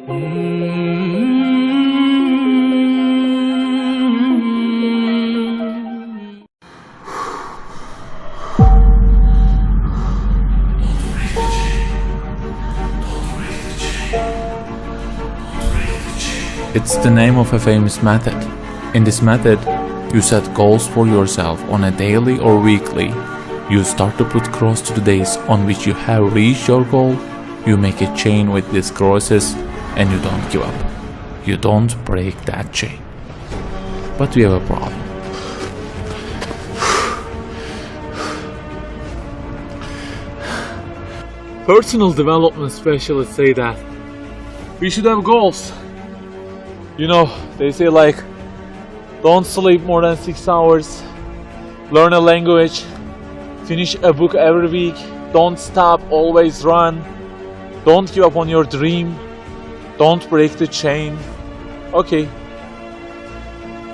It's the name of a famous method. In this method, you set goals for yourself on a daily or weekly. You start to put cross to the days on which you have reached your goal. You make a chain with these crosses and you don't give up. You don't break that chain. But we have a problem. Personal development specialists say that we should have goals. You know, they say like, don't sleep more than 6 hours, learn a language, finish a book every week, don't stop, always run, don't give up on your dream, don't break the chain. Okay,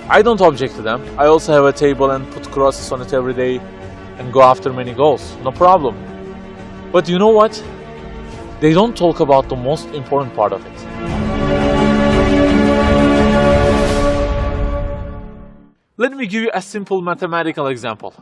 I don't object to them. I also have a table and put crosses on it every day and go after many goals, no problem. But you know what? They don't talk about the most important part of it. Let me give you a simple mathematical example.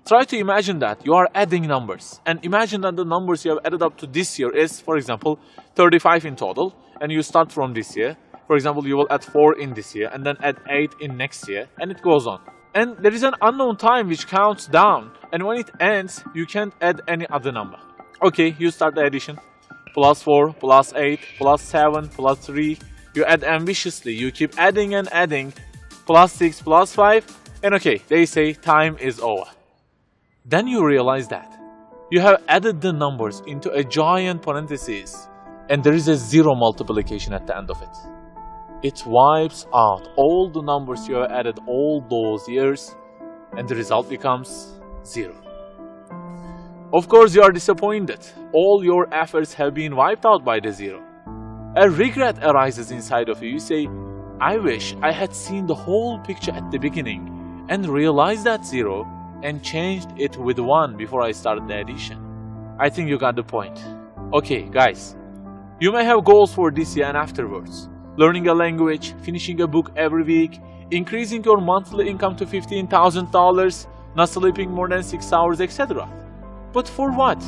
Try to imagine that you are adding numbers, and imagine that the numbers you have added up to this year is, for example, 35 in total, and you start from this year. For example, you will add 4 in this year, and then add 8 in next year, and it goes on. And there is an unknown time which counts down, and when it ends, you can't add any other number. Okay, you start the addition. Plus 4, plus 8, plus 7, plus 3. You add ambitiously, you keep adding and adding. Plus 6, plus 5, and okay, they say time is over. Then you realize that you have added the numbers into a giant parenthesis, and there is a zero multiplication at the end of it. It wipes out all the numbers you have added all those years, and the result becomes 0. Of course, you are disappointed. All your efforts have been wiped out by the 0. A regret arises inside of you. You say, I wish I had seen the whole picture at the beginning and realized that 0 and changed it with 1 before I started the addition. I think you got the point. Okay, guys, you may have goals for this year and afterwards. Learning a language, finishing a book every week, increasing your monthly income to $15,000, not sleeping more than 6 hours, etc. But for what?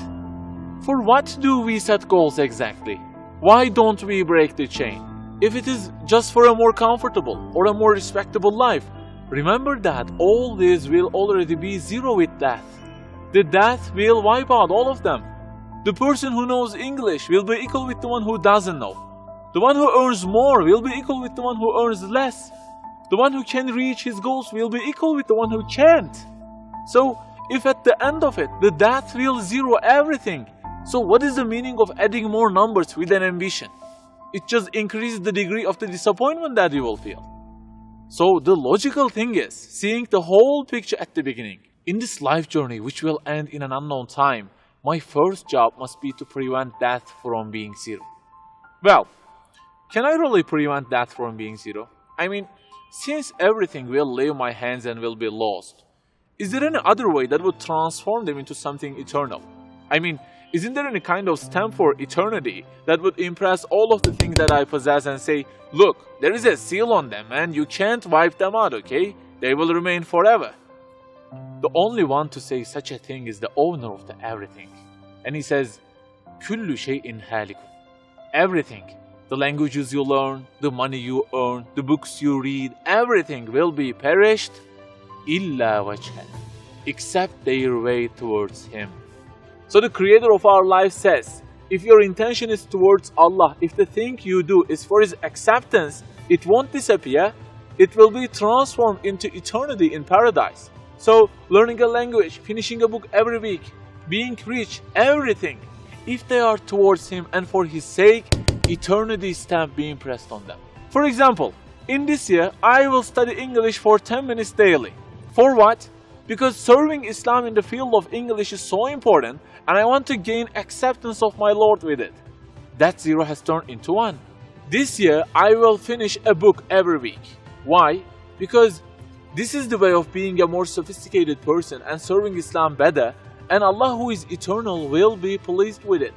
For what do we set goals exactly? Why don't we break the chain? If it is just for a more comfortable or a more respectable life, remember that all this will already be 0 with death. The death will wipe out all of them. The person who knows English will be equal with the one who doesn't know. The one who earns more will be equal with the one who earns less. The one who can reach his goals will be equal with the one who can't. So, if at the end of it, the death will 0 everything, so what is the meaning of adding more numbers with an ambition? It just increases the degree of the disappointment that you will feel. So the logical thing is seeing the whole picture at the beginning. In this life journey, which will end in an unknown time, my first job must be to prevent death from being 0. Well, can I really prevent death from being 0? I mean, since everything will leave my hands and will be lost, is there any other way that would transform them into something eternal? I mean, isn't there any kind of stamp for eternity that would impress all of the things that I possess and say, look, there is a seal on them and you can't wipe them out, okay? They will remain forever. The only one to say such a thing is the owner of the everything. And he says, كُلُّ شَيْءٍ هَالِكٌ. Everything, the languages you learn, the money you earn, the books you read, everything will be perished, إِلَّا وَجْهًا, except their way towards Him. So the creator of our life says, if your intention is towards Allah, if the thing you do is for His acceptance, it won't disappear, it will be transformed into eternity in paradise. So learning a language, finishing a book every week, being rich, everything, if they are towards Him and for His sake, eternity stamp being pressed on them. For example, in this year, I will study English for 10 minutes daily. For what? Because serving Islam in the field of English is so important and I want to gain acceptance of my Lord with it. That 0 has turned into 1. This year, I will finish a book every week. Why? Because this is the way of being a more sophisticated person and serving Islam better, and Allah who is eternal will be pleased with it.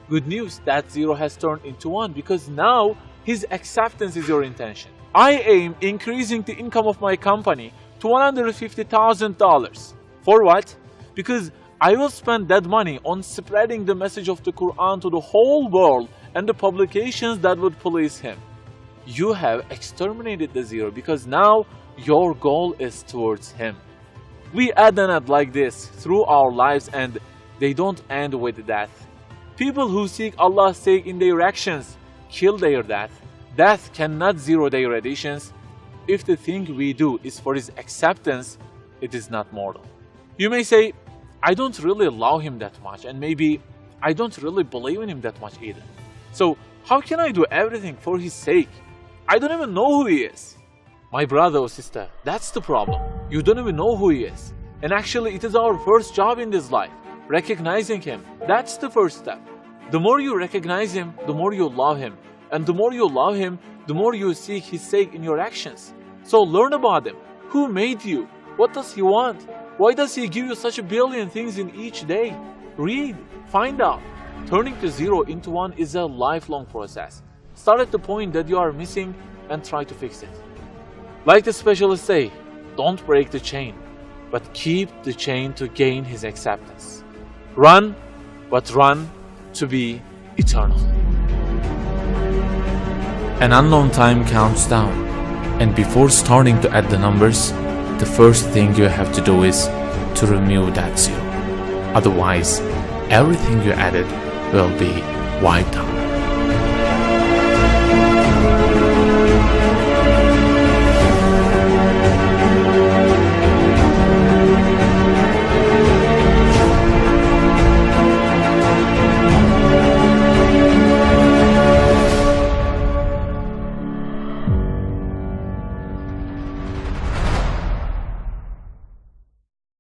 Good news, that 0 has turned into 1 because now his acceptance is your intention. I aim increasing the income of my company to $150,000. For what? Because I will spend that money on spreading the message of the Quran to the whole world and the publications that would please him. You have exterminated the 0 because now your goal is towards him. We add and add like this through our lives, and they don't end with death. People who seek Allah's sake in their actions kill their death. Death cannot zero their additions. If the thing we do is for his acceptance, it is not mortal. You may say, I don't really love him that much, and maybe I don't really believe in him that much either. So how can I do everything for his sake? I don't even know who he is. My brother or sister, that's the problem. You don't even know who he is. And actually, it is our first job in this life. Recognizing him, that's the first step. The more you recognize him, the more you love him. And the more you love him, the more you seek his sake in your actions. So learn about him. Who made you? What does he want? Why does he give you such a billion things in each day? Read, find out. Turning the 0 into 1 is a lifelong process. Start at the point that you are missing and try to fix it. Like the specialists say, don't break the chain, but keep the chain to gain his acceptance. Run, but run to be eternal. An unknown time counts down, and before starting to add the numbers, the first thing you have to do is to remove that 0. Otherwise, everything you added will be wiped out.